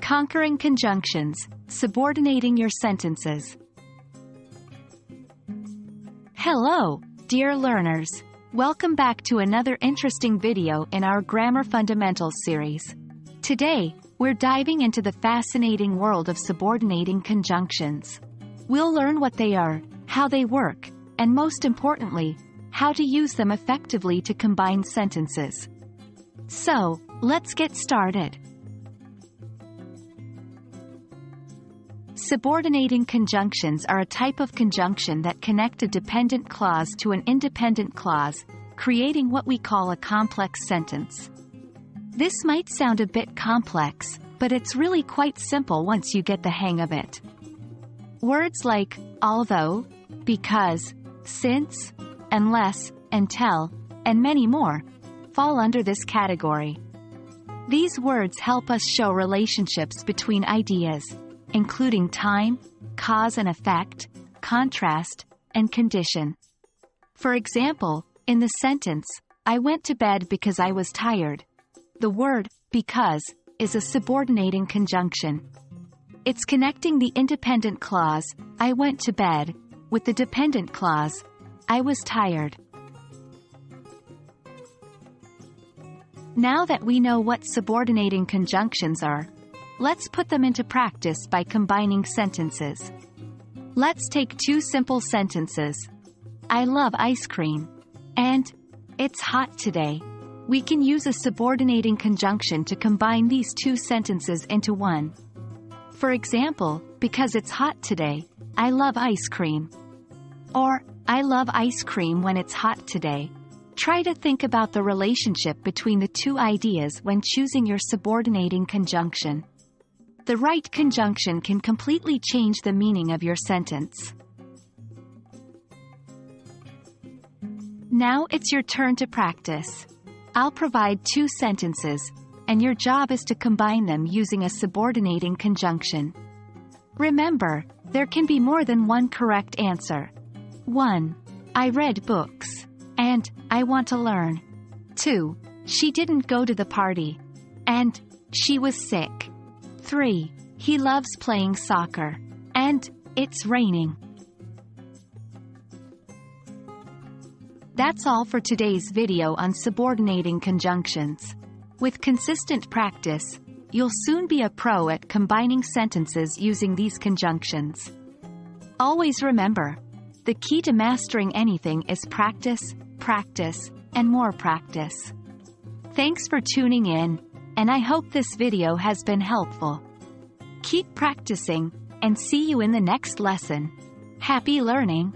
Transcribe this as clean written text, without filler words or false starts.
Conquering conjunctions, subordinating your sentences. Hello, dear learners. Welcome back to another interesting video in our Grammar Fundamentals series. Today, we're diving into the fascinating world of subordinating conjunctions. We'll learn what they are, how they work, and most importantly, how to use them effectively to combine sentences. So, let's get started. Subordinating conjunctions are a type of conjunction that connect a dependent clause to an independent clause, creating what we call a complex sentence. This might sound a bit complex, but it's really quite simple once you get the hang of it. Words like although, because, since, unless, until, and many more fall under this category. These words help us show relationships between ideas, including time, cause and effect, contrast, and condition. For example, in the sentence, I went to bed because I was tired, the word because is a subordinating conjunction. It's connecting the independent clause, I went to bed, with the dependent clause, I was tired. Now that we know what subordinating conjunctions are, let's put them into practice by combining sentences. Let's take two simple sentences. I love ice cream. And, it's hot today. We can use a subordinating conjunction to combine these two sentences into one. For example, because it's hot today, I love ice cream. Or, I love ice cream when it's hot today. Try to think about the relationship between the two ideas when choosing your subordinating conjunction. The right conjunction can completely change the meaning of your sentence. Now it's your turn to practice. I'll provide two sentences, and your job is to combine them using a subordinating conjunction. Remember, there can be more than one correct answer. 1. I read books. And, I want to learn. 2. She didn't go to the party. And, she was sick. 3. He loves playing soccer. And, it's raining. That's all for today's video on subordinating conjunctions. With consistent practice, you'll soon be a pro at combining sentences using these conjunctions. Always remember, the key to mastering anything is practice, practice, and more practice. Thanks for tuning in, and I hope this video has been helpful. Keep practicing, and see you in the next lesson. Happy learning!